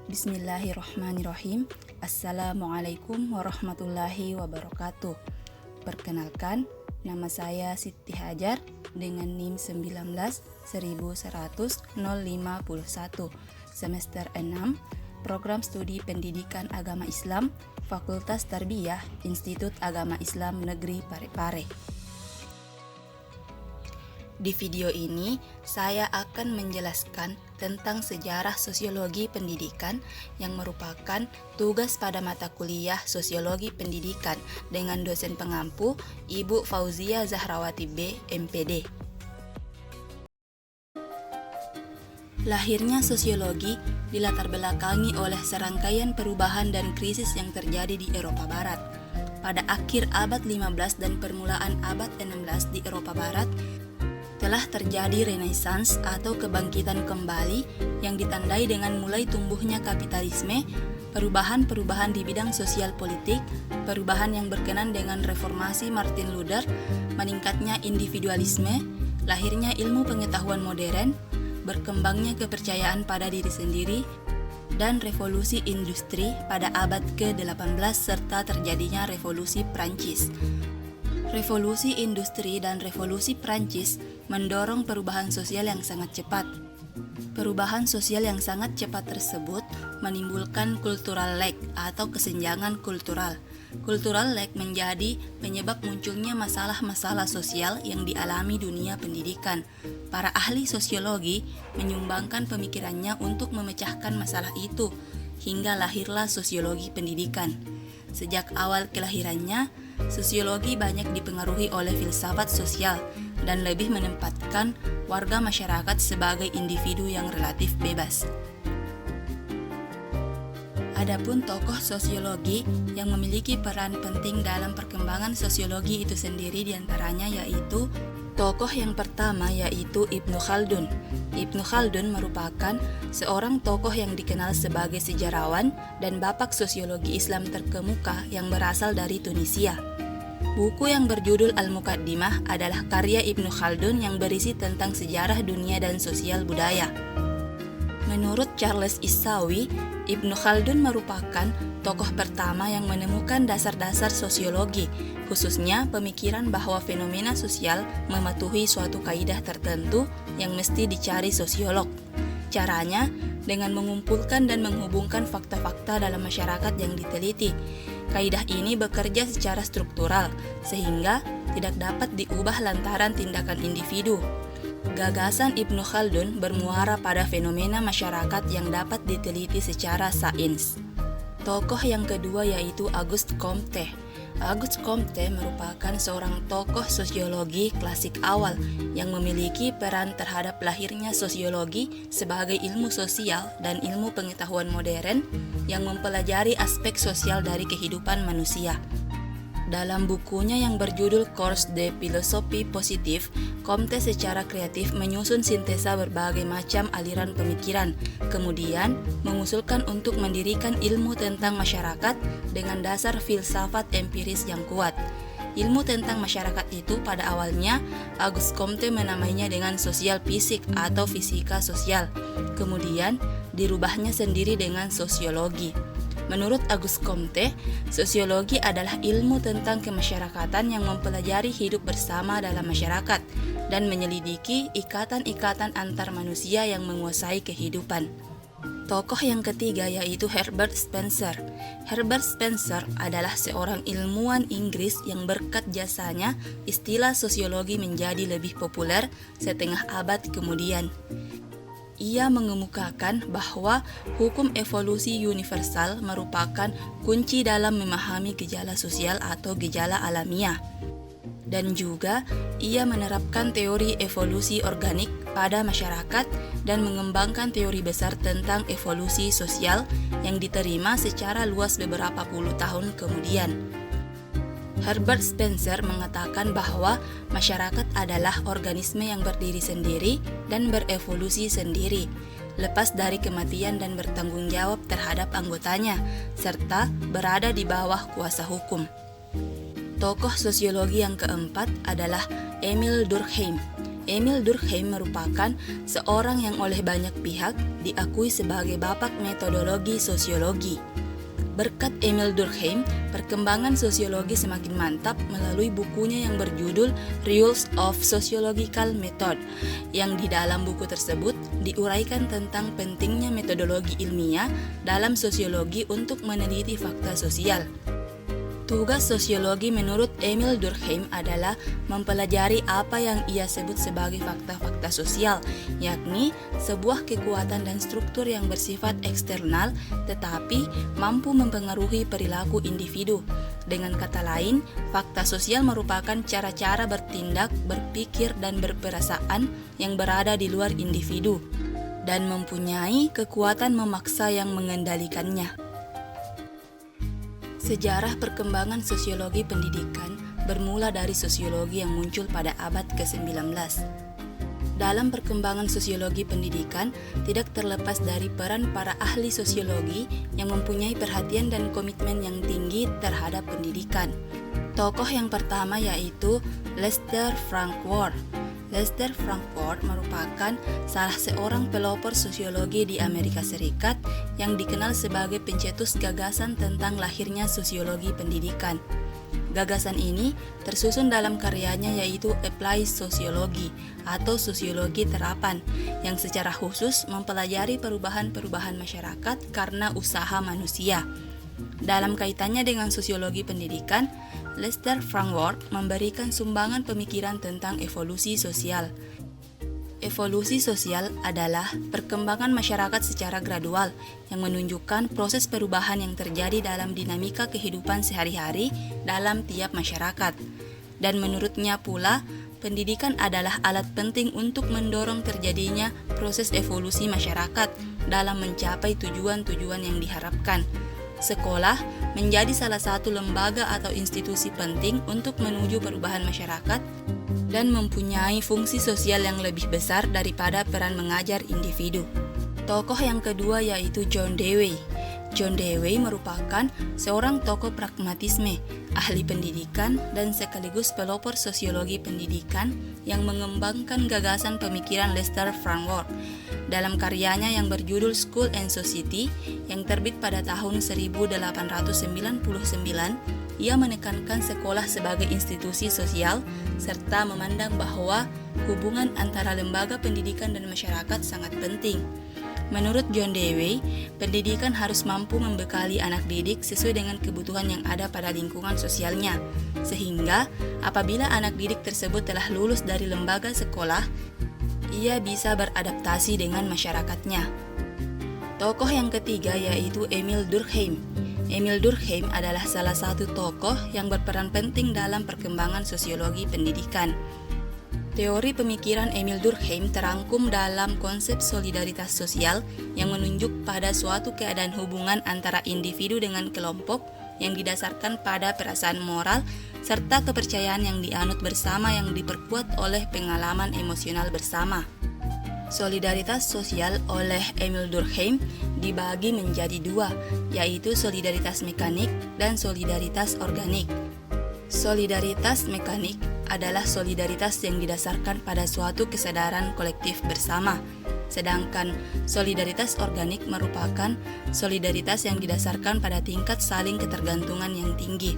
Bismillahirrahmanirrahim. Assalamualaikum warahmatullahi wabarakatuh. Perkenalkan, nama saya Siti Hajar dengan NIM 19 11051, semester 6, Program Studi Pendidikan Agama Islam, Fakultas Tarbiyah, Institut Agama Islam Negeri Parepare. Di video ini, saya akan menjelaskan tentang sejarah sosiologi pendidikan yang merupakan tugas pada mata kuliah Sosiologi Pendidikan dengan dosen pengampu Ibu Fauzia Zahrawati B, MPD. Lahirnya sosiologi dilatar belakangi oleh serangkaian perubahan dan krisis yang terjadi di Eropa Barat. Pada akhir abad 15 dan permulaan abad 16 di Eropa Barat, telah terjadi renaissance atau kebangkitan kembali yang ditandai dengan mulai tumbuhnya kapitalisme, perubahan-perubahan di bidang sosial politik, perubahan yang berkenan dengan reformasi Martin Luther, meningkatnya individualisme, lahirnya ilmu pengetahuan modern, berkembangnya kepercayaan pada diri sendiri, dan revolusi industri pada abad ke-18 serta terjadinya revolusi Prancis. Revolusi industri dan revolusi Prancis mendorong perubahan sosial yang sangat cepat. Perubahan sosial yang sangat cepat tersebut menimbulkan cultural lag atau kesenjangan kultural. Cultural lag menjadi penyebab munculnya masalah-masalah sosial yang dialami dunia pendidikan. Para ahli sosiologi menyumbangkan pemikirannya untuk memecahkan masalah itu, hingga lahirlah sosiologi pendidikan. Sejak awal kelahirannya, sosiologi banyak dipengaruhi oleh filsafat sosial dan lebih menempatkan warga masyarakat sebagai individu yang relatif bebas. Adapun tokoh sosiologi yang memiliki peran penting dalam perkembangan sosiologi itu sendiri diantaranya yaitu tokoh yang pertama yaitu Ibnu Khaldun. Ibnu Khaldun merupakan seorang tokoh yang dikenal sebagai sejarawan dan bapak sosiologi Islam terkemuka yang berasal dari Tunisia. Buku yang berjudul Al-Muqaddimah adalah karya Ibnu Khaldun yang berisi tentang sejarah dunia dan sosial budaya. Menurut Charles Issawi, Ibnu Khaldun merupakan tokoh pertama yang menemukan dasar-dasar sosiologi, khususnya pemikiran bahwa fenomena sosial mematuhi suatu kaidah tertentu yang mesti dicari sosiolog. Caranya dengan mengumpulkan dan menghubungkan fakta-fakta dalam masyarakat yang diteliti. Kaidah ini bekerja secara struktural, sehingga tidak dapat diubah lantaran tindakan individu. Gagasan Ibnu Khaldun bermuara pada fenomena masyarakat yang dapat diteliti secara sains. Tokoh yang kedua yaitu Auguste Comte. Auguste Comte merupakan seorang tokoh sosiologi klasik awal yang memiliki peran terhadap lahirnya sosiologi sebagai ilmu sosial dan ilmu pengetahuan modern yang mempelajari aspek sosial dari kehidupan manusia. Dalam bukunya yang berjudul Cours de Philosophie Positive, Comte secara kreatif menyusun sintesa berbagai macam aliran pemikiran, kemudian mengusulkan untuk mendirikan ilmu tentang masyarakat dengan dasar filsafat empiris yang kuat. Ilmu tentang masyarakat itu pada awalnya Auguste Comte menamainya dengan sosial fisik atau fisika sosial, kemudian dirubahnya sendiri dengan sosiologi. Menurut Auguste Comte, sosiologi adalah ilmu tentang kemasyarakatan yang mempelajari hidup bersama dalam masyarakat dan menyelidiki ikatan-ikatan antar manusia yang menguasai kehidupan. Tokoh yang ketiga yaitu Herbert Spencer. Herbert Spencer adalah seorang ilmuwan Inggris yang berkat jasanya istilah sosiologi menjadi lebih populer setengah abad kemudian. Ia mengemukakan bahwa hukum evolusi universal merupakan kunci dalam memahami gejala sosial atau gejala alamiah. Dan juga ia menerapkan teori evolusi organik pada masyarakat dan mengembangkan teori besar tentang evolusi sosial yang diterima secara luas beberapa puluh tahun kemudian. Herbert Spencer mengatakan bahwa masyarakat adalah organisme yang berdiri sendiri dan berevolusi sendiri, lepas dari kematian dan bertanggung jawab terhadap anggotanya, serta berada di bawah kuasa hukum. Tokoh sosiologi yang keempat adalah Emil Durkheim. Emil Durkheim merupakan seorang yang oleh banyak pihak diakui sebagai bapak metodologi sosiologi. Berkat Emil Durkheim, perkembangan sosiologi semakin mantap melalui bukunya yang berjudul Rules of Sociological Method, yang di dalam buku tersebut diuraikan tentang pentingnya metodologi ilmiah dalam sosiologi untuk meneliti fakta sosial. Tugas sosiologi menurut Emil Durkheim adalah mempelajari apa yang ia sebut sebagai fakta-fakta sosial, yakni sebuah kekuatan dan struktur yang bersifat eksternal tetapi mampu mempengaruhi perilaku individu. Dengan kata lain, fakta sosial merupakan cara-cara bertindak, berpikir, dan berperasaan yang berada di luar individu dan mempunyai kekuatan memaksa yang mengendalikannya. Sejarah perkembangan sosiologi pendidikan bermula dari sosiologi yang muncul pada abad ke-19. Dalam perkembangan sosiologi pendidikan, tidak terlepas dari peran para ahli sosiologi yang mempunyai perhatian dan komitmen yang tinggi terhadap pendidikan. Tokoh yang pertama yaitu Lester Frank Ward. Lester Frank Ward merupakan salah seorang pelopor sosiologi di Amerika Serikat yang dikenal sebagai pencetus gagasan tentang lahirnya sosiologi pendidikan. Gagasan ini tersusun dalam karyanya yaitu Applied Sociology atau sosiologi terapan, yang secara khusus mempelajari perubahan-perubahan masyarakat karena usaha manusia. Dalam kaitannya dengan sosiologi pendidikan, Lester Frank Ward memberikan sumbangan pemikiran tentang evolusi sosial. Evolusi sosial adalah perkembangan masyarakat secara gradual yang menunjukkan proses perubahan yang terjadi dalam dinamika kehidupan sehari-hari dalam tiap masyarakat. Dan menurutnya pula, pendidikan adalah alat penting untuk mendorong terjadinya proses evolusi masyarakat dalam mencapai tujuan-tujuan yang diharapkan. Sekolah menjadi salah satu lembaga atau institusi penting untuk menuju perubahan masyarakat dan mempunyai fungsi sosial yang lebih besar daripada peran mengajar individu. Tokoh yang kedua yaitu John Dewey. John Dewey merupakan seorang tokoh pragmatisme, ahli pendidikan, dan sekaligus pelopor sosiologi pendidikan yang mengembangkan gagasan pemikiran Lester Frank Ward. Dalam karyanya yang berjudul School and Society yang terbit pada tahun 1899, ia menekankan sekolah sebagai institusi sosial serta memandang bahwa hubungan antara lembaga pendidikan dan masyarakat sangat penting. Menurut John Dewey, pendidikan harus mampu membekali anak didik sesuai dengan kebutuhan yang ada pada lingkungan sosialnya, sehingga apabila anak didik tersebut telah lulus dari lembaga sekolah, ia bisa beradaptasi dengan masyarakatnya. Tokoh yang ketiga yaitu Emil Durkheim. Emil Durkheim adalah salah satu tokoh yang berperan penting dalam perkembangan sosiologi pendidikan. Teori pemikiran Emil Durkheim terangkum dalam konsep solidaritas sosial yang menunjuk pada suatu keadaan hubungan antara individu dengan kelompok yang didasarkan pada perasaan moral serta kepercayaan yang dianut bersama yang diperkuat oleh pengalaman emosional bersama. Solidaritas sosial oleh Emil Durkheim dibagi menjadi dua, yaitu solidaritas mekanik dan solidaritas organik. Solidaritas mekanik adalah solidaritas yang didasarkan pada suatu kesadaran kolektif bersama, sedangkan solidaritas organik merupakan solidaritas yang didasarkan pada tingkat saling ketergantungan yang tinggi.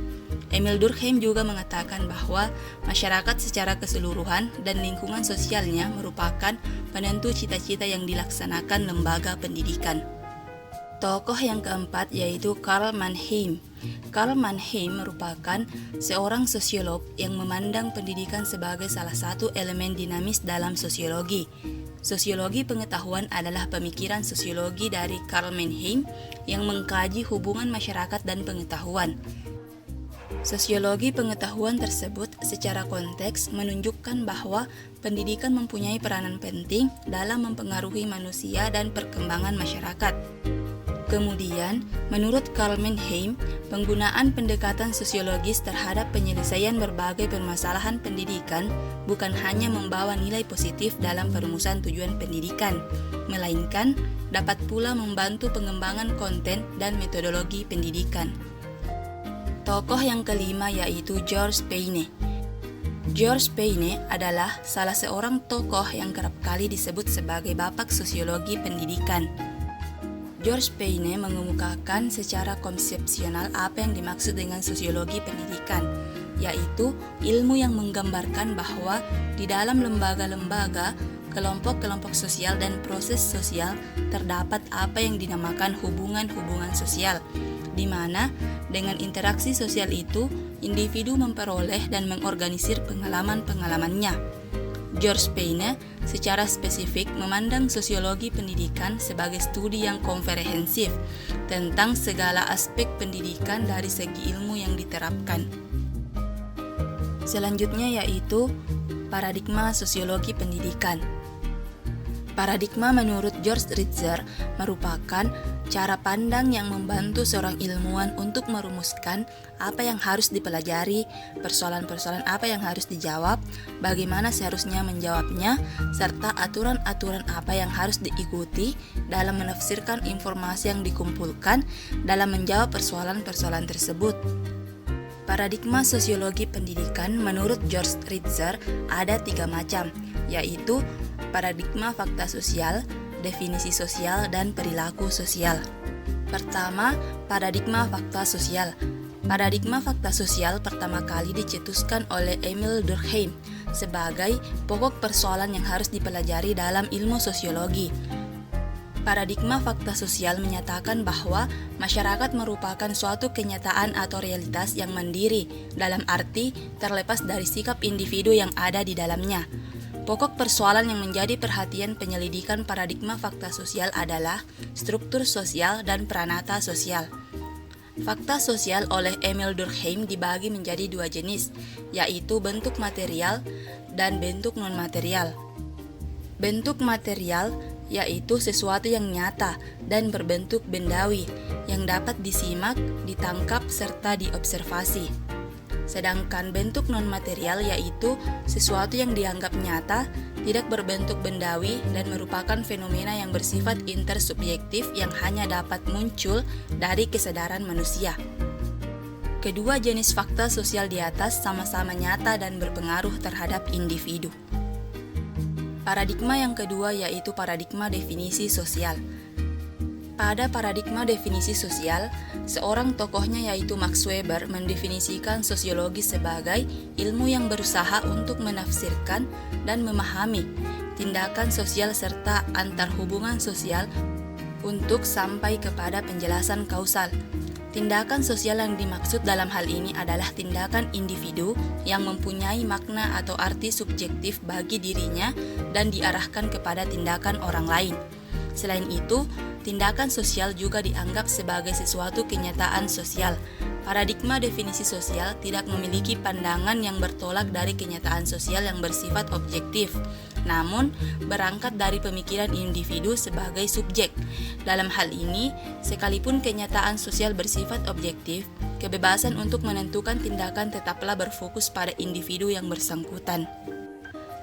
Emil Durkheim juga mengatakan bahwa masyarakat secara keseluruhan dan lingkungan sosialnya merupakan penentu cita-cita yang dilaksanakan lembaga pendidikan. Tokoh yang keempat yaitu Karl Mannheim. Karl Mannheim merupakan seorang sosiolog yang memandang pendidikan sebagai salah satu elemen dinamis dalam sosiologi. Sosiologi pengetahuan adalah pemikiran sosiologi dari Karl Mannheim yang mengkaji hubungan masyarakat dan pengetahuan. Sosiologi pengetahuan tersebut secara konteks menunjukkan bahwa pendidikan mempunyai peranan penting dalam mempengaruhi manusia dan perkembangan masyarakat. Kemudian, menurut Karl Mannheim, penggunaan pendekatan sosiologis terhadap penyelesaian berbagai permasalahan pendidikan bukan hanya membawa nilai positif dalam perumusan tujuan pendidikan, melainkan dapat pula membantu pengembangan konten dan metodologi pendidikan. Tokoh yang kelima yaitu George Paine. George Payne adalah salah seorang tokoh yang kerap kali disebut sebagai bapak sosiologi pendidikan. George Payne mengemukakan secara konsepsional apa yang dimaksud dengan sosiologi pendidikan, yaitu ilmu yang menggambarkan bahwa di dalam lembaga-lembaga, kelompok-kelompok sosial dan proses sosial terdapat apa yang dinamakan hubungan-hubungan sosial, di mana dengan interaksi sosial itu, individu memperoleh dan mengorganisir pengalaman-pengalamannya. George Payne secara spesifik memandang sosiologi pendidikan sebagai studi yang komprehensif tentang segala aspek pendidikan dari segi ilmu yang diterapkan. Selanjutnya yaitu paradigma sosiologi pendidikan. Paradigma menurut George Ritzer merupakan cara pandang yang membantu seorang ilmuwan untuk merumuskan apa yang harus dipelajari, persoalan-persoalan apa yang harus dijawab, bagaimana seharusnya menjawabnya, serta aturan-aturan apa yang harus diikuti dalam menafsirkan informasi yang dikumpulkan dalam menjawab persoalan-persoalan tersebut. Paradigma sosiologi pendidikan menurut George Ritzer ada 3 macam, yaitu paradigma fakta sosial, definisi sosial, dan perilaku sosial. Pertama, paradigma fakta sosial. Paradigma fakta sosial pertama kali dicetuskan oleh Emil Durkheim sebagai pokok persoalan yang harus dipelajari dalam ilmu sosiologi. Paradigma fakta sosial menyatakan bahwa masyarakat merupakan suatu kenyataan atau realitas yang mandiri, dalam arti terlepas dari sikap individu yang ada di dalamnya. Pokok persoalan yang menjadi perhatian penyelidikan paradigma fakta sosial adalah struktur sosial dan pranata sosial. Fakta sosial oleh Emil Durkheim dibagi menjadi 2 jenis, yaitu bentuk material dan bentuk non-material. Bentuk material yaitu sesuatu yang nyata dan berbentuk bendawi, yang dapat disimak, ditangkap, serta diobservasi. Sedangkan bentuk non-material yaitu sesuatu yang dianggap nyata, tidak berbentuk bendawi, dan merupakan fenomena yang bersifat intersubjektif yang hanya dapat muncul dari kesadaran manusia. Kedua jenis fakta sosial di atas sama-sama nyata dan berpengaruh terhadap individu. Paradigma yang kedua yaitu paradigma definisi sosial. Pada paradigma definisi sosial, seorang tokohnya yaitu Max Weber mendefinisikan sosiologi sebagai ilmu yang berusaha untuk menafsirkan dan memahami tindakan sosial serta antarhubungan sosial untuk sampai kepada penjelasan kausal. Tindakan sosial yang dimaksud dalam hal ini adalah tindakan individu yang mempunyai makna atau arti subjektif bagi dirinya dan diarahkan kepada tindakan orang lain. Selain itu, tindakan sosial juga dianggap sebagai sesuatu kenyataan sosial. Paradigma definisi sosial tidak memiliki pandangan yang bertolak dari kenyataan sosial yang bersifat objektif, namun berangkat dari pemikiran individu sebagai subjek. Dalam hal ini, sekalipun kenyataan sosial bersifat objektif, kebebasan untuk menentukan tindakan tetaplah berfokus pada individu yang bersangkutan.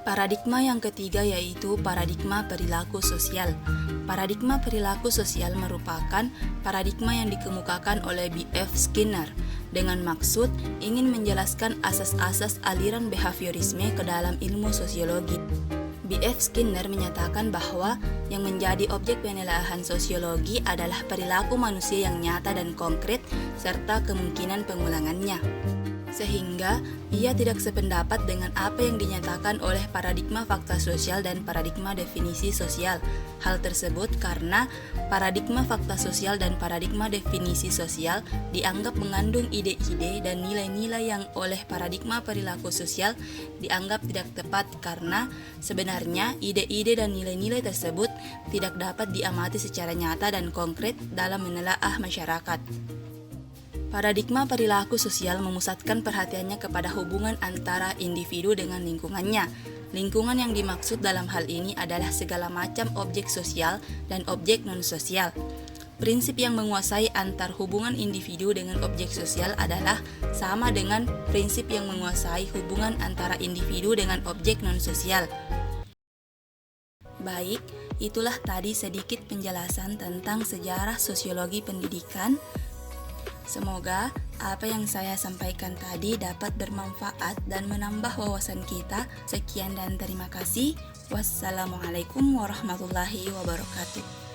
Paradigma yang ketiga yaitu paradigma perilaku sosial. Paradigma perilaku sosial merupakan paradigma yang dikemukakan oleh B.F. Skinner dengan maksud ingin menjelaskan asas-asas aliran behaviorisme ke dalam ilmu sosiologi. B.F. Skinner menyatakan bahwa yang menjadi objek penelaahan sosiologi adalah perilaku manusia yang nyata dan konkret serta kemungkinan pengulangannya. Sehingga ia tidak sependapat dengan apa yang dinyatakan oleh paradigma fakta sosial dan paradigma definisi sosial. Hal tersebut karena paradigma fakta sosial dan paradigma definisi sosial dianggap mengandung ide-ide dan nilai-nilai yang oleh paradigma perilaku sosial dianggap tidak tepat karena sebenarnya ide-ide dan nilai-nilai tersebut tidak dapat diamati secara nyata dan konkret dalam menelaah masyarakat. Paradigma perilaku sosial memusatkan perhatiannya kepada hubungan antara individu dengan lingkungannya. Lingkungan yang dimaksud dalam hal ini adalah segala macam objek sosial dan objek non-sosial. Prinsip yang menguasai antar hubungan individu dengan objek sosial adalah sama dengan prinsip yang menguasai hubungan antara individu dengan objek non-sosial. Baik, itulah tadi sedikit penjelasan tentang sejarah sosiologi pendidikan. Semoga apa yang saya sampaikan tadi dapat bermanfaat dan menambah wawasan kita. Sekian dan terima kasih. Wassalamualaikum warahmatullahi wabarakatuh.